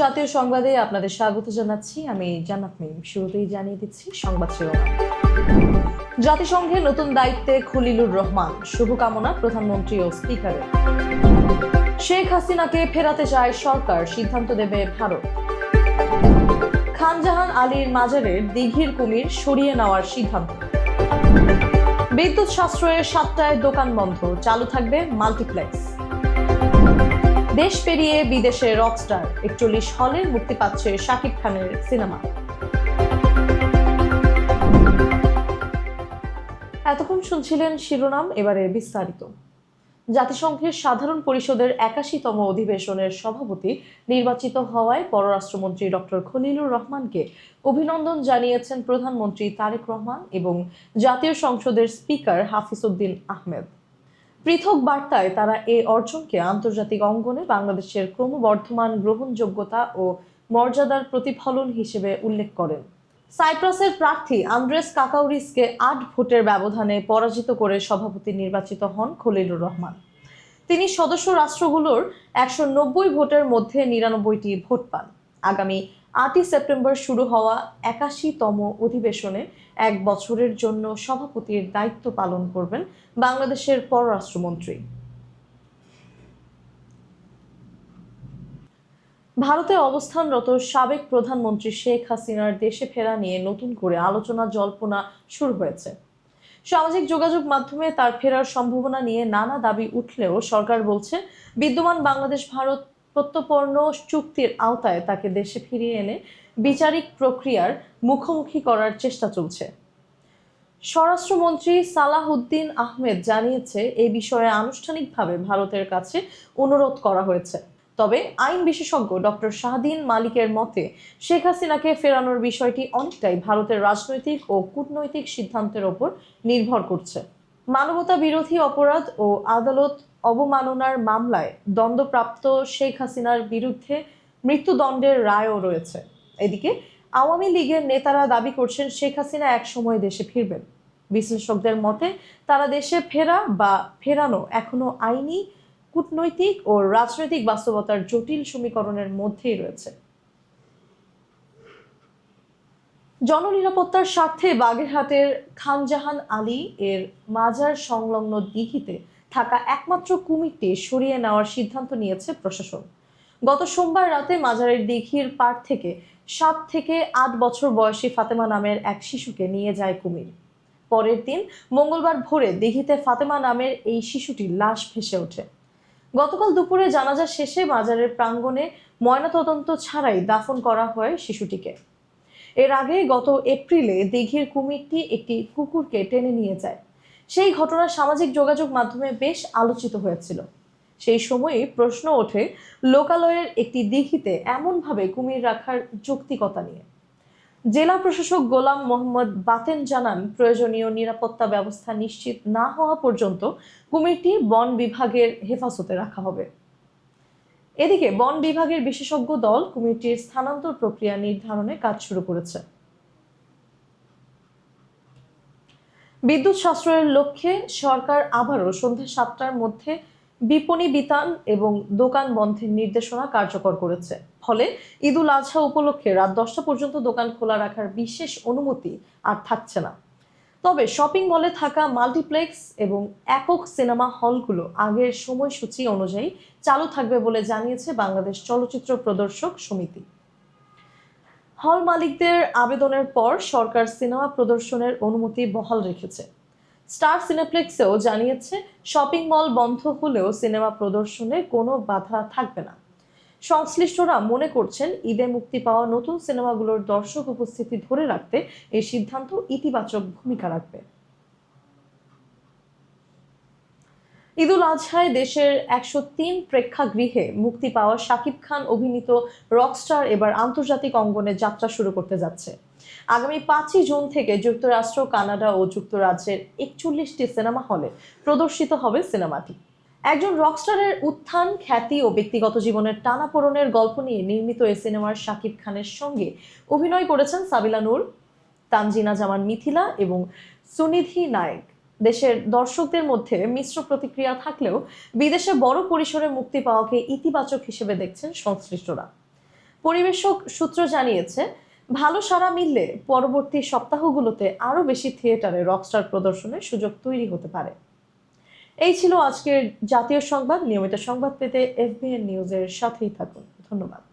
জাতীয় সংবাদে আপনাদের স্বাগত জানাচ্ছি। আমি জান্নাত মিম। শুরুতেই জানিয়ে দিচ্ছি সংবাদ শিরোনাম। জাতিসংঘে নতুন দায়িত্বে খলিলুর রহমান, শুভকামনা প্রধানমন্ত্রী ও স্পিকারের। শেখ হাসিনাকে ফেরাতে চায় সরকার, সিদ্ধান্ত দেবে ভারত। খানজাহান আলীর মাজারের দিঘির কুমির সরিয়ে নেওয়ার সিদ্ধান্ত। বিদ্যুৎ সাশ্রয়ে 7টায় দোকান বন্ধ, চালু থাকবে মাল্টিপ্লেক্স। দেশ পেরিয়ে বিদেশে রকস্টার, 41 হলে মুক্তি পাচ্ছে শাকিব খানের সিনেমা। এতক্ষণ শুনছিলেন শিরোনাম, এবারে বিস্তারিত। জাতিসংঘের সাধারণ পরিষদের 81তম অধিবেশনের সভাপতি নির্বাচিত হওয়ায় পররাষ্ট্রমন্ত্রী ডক্টর খলিলুর রহমানকে অভিনন্দন জানিয়েছেন প্রধানমন্ত্রী তারেক রহমান এবং জাতীয় সংসদের স্পিকার হাফিজ উদ্দিন আহমেদ। পৃথক বার্তায় তারা এই অর্জনকে আন্তর্জাতিক অঙ্গনে বাংলাদেশের ক্রমবর্ধমান গ্রহণযোগ্যতা ও মর্যাদার প্রতিফলন হিসেবে উল্লেখ করেন। সাইপ্রাসের প্রার্থী আন্দ্রেস কাকাউরিসকে 8 ভোটের ব্যবধানে পরাজিত করে সভাপতি নির্বাচিত হন খলিলুর রহমান। তিনি সদস্য রাষ্ট্রগুলোর 190 ভোটের মধ্যে 99টি ভোট পান। আগামী 8 সেপ্টেম্বর শুরু হওয়া 81তম অধিবেশনে 1 বছরের জন্য সভাপতির দায়িত্ব পালন করবেন বাংলাদেশের পররাষ্ট্রমন্ত্রী। ভারতে অবস্থানরত সাবেক প্রধানমন্ত্রী শেখ হাসিনার দেশে ফেরা নিয়ে নতুন করে আলোচনা জল্পনা শুরু হয়েছে। সামাজিক যোগাযোগ মাধ্যমে তার ফেরার সম্ভাবনা নিয়ে নানা দাবি উঠলেও সরকার বলছে বিদ্যমান বাংলাদেশ ভারত প্রত্যর্পণ চুক্তির আওতায় তাকে দেশে ফিরিয়ে এনে বিচারিক প্রক্রিয়ার মুখোমুখি করার চেষ্টা চলছে। স্বরাষ্ট্রমন্ত্রী সালাহউদ্দিন আহমেদ জানিয়েছে এই বিষয়ে আনুষ্ঠানিকভাবে ভারতের কাছে অনুরোধ করা হয়েছে। তবে আইন বিশেষজ্ঞ ডক্টর শাহদিন মালিকের মতে শেখ হাসিনাকে ফেরানোর বিষয়টি অনেকটাই ভারতের রাজনৈতিক ও কূটনৈতিক সিদ্ধান্তের ওপর নির্ভর করছে। মানবতা বিরোধী অপরাধ ও আদালত অবমাননার মামলায় দণ্ডপ্রাপ্ত শেখ হাসিনার বিরুদ্ধে মৃত্যুদণ্ডের রায়ও রয়েছে। এদিকে আওয়ামী লীগের নেতারা দাবি করছেন শেখ হাসিনা একসময় দেশে ফিরবেন। বিশ্লেষকদের মতে তারা দেশে ফেরা বা ফেরানো এখনো আইনি, কূটনৈতিক ও রাজনৈতিক বাস্তবতার জটিল সমীকরণের মধ্যেই রয়েছে। জননিরাপত্তার স্বার্থে বাগেরহাটের খানজাহান আলী এর মাজার সংলগ্ন দিঘিতে থাকা একমাত্র কুমিরটি সরিয়ে নেওয়ার সিদ্ধান্ত নিয়েছে প্রশাসন। গত সোমবার রাতে মাজারের দিঘির পাড় থেকে 7 থেকে 8 বছর বয়সী ফাতেমা নামের এক শিশুকে নিয়ে যায় কুমির। পরের দিন মঙ্গলবার ভোরে দিঘিতে ফাতেমা নামের এই শিশুটির লাশ ভেসে ওঠে। গতকাল দুপুরে জানাজা শেষে মাজারের প্রাঙ্গণে ময়নাতদন্ত ছাড়াই দাফন করা হয় শিশুটিকে। এর আগে গত এপ্রিলে দিঘির কুমিরটি একটি কুকুরকে টেনে নিয়ে যায়। সেই ঘটনা সামাজিক যোগাযোগ মাধ্যমে বেশ আলোচিত হয়েছিল। সেই সময়ই প্রশ্ন ওঠে লোকালয়ের একটি দিঘিতে এমনভাবে কুমির রাখার যৌক্তিকতা নিয়ে। জেলা প্রশাসক গোলাম মোহাম্মদ বাতেন জানান, প্রয়োজনীয় নিরাপত্তা ব্যবস্থা নিশ্চিত না হওয়া পর্যন্ত কুমিরটি বন বিভাগের হেফাজতে রাখা হবে। এদিকে বন বিভাগের বিশেষজ্ঞ দল কুমিরটির স্থানান্তর প্রক্রিয়া নির্ধারণে কাজ শুরু করেছে। বিদ্যুৎ সাশ্রয়ের লক্ষ্যে সরকার আবারও সন্ধ্যা 7টার মধ্যে বিপণী বিতান এবং দোকান বন্ধের নির্দেশনা কার্যকর করেছে। ফলে ঈদুল আজহা উপলক্ষে রাত 10টা পর্যন্ত দোকান খোলা রাখার বিশেষ অনুমতি আর থাকছে না। তবে শপিং মলে থাকা মাল্টিপ্লেক্স এবং একক সিনেমা হলগুলো আগের সময়সূচি অনুযায়ী চালু থাকবে বলে জানিয়েছে বাংলাদেশ চলচ্চিত্র প্রদর্শক সমিতি। হল মালিকদের আবেদনের পর সরকার সিনেমা প্রদর্শনের অনুমতি বহাল রেখেছে। স্টার সিনেপ্লেক্সেও জানিয়েছে শপিং মল বন্ধ হলেও সিনেমা প্রদর্শনে কোনো বাধা থাকবে না। সংশ্লিষ্টরা মনে করছেন ঈদে মুক্তি পাওয়া নতুন সিনেমাগুলোর দর্শক উপস্থিতি ধরে রাখতে এই সিদ্ধান্ত ইতিবাচক ভূমিকা রাখবে। ঈদুল আজহায় দেশের 103 প্রেক্ষাগৃহে মুক্তি পাওয়া শাকিব খান অভিনীত রকস্টার এবার আন্তর্জাতিক অঙ্গনে যাত্রা শুরু করতে যাচ্ছে। আগামী 5 জুন থেকে যুক্তরাষ্ট্র, কানাডা ও যুক্তরাজ্যের 41টি সিনেমা হলে প্রদর্শিত হবে সিনেমাটি। একজন রকস্টারের উত্থান, খ্যাতি ও ব্যক্তিগত জীবনের টানাপোড়েনের গল্প নিয়ে নির্মিত এই সিনেমার শাকিব খানের সঙ্গে অভিনয় করেছেন সাবিলা নূর, তানজিনা জামান মিথিলা এবং সুনিধি নায়েক। দেশের দর্শকদের মধ্যে মিশ্র প্রতিক্রিয়া থাকলেও বিদেশে বড় পরিসরে মুক্তি পাওয়াকে ইতিবাচক হিসেবে দেখছেন সংশ্লিষ্টরা। পরিবেশক সূত্র জানিয়েছে, ভালো সাড়া মিললে পরবর্তী সপ্তাহগুলোতে আরও বেশি থিয়েটারে রকস্টার প্রদর্শনের সুযোগ তৈরি হতে পারে। এই ছিল আজকের জাতীয় সংবাদ। নিয়মিত সংবাদ পেতে FBN নিউজের সাথেই থাকুন। ধন্যবাদ।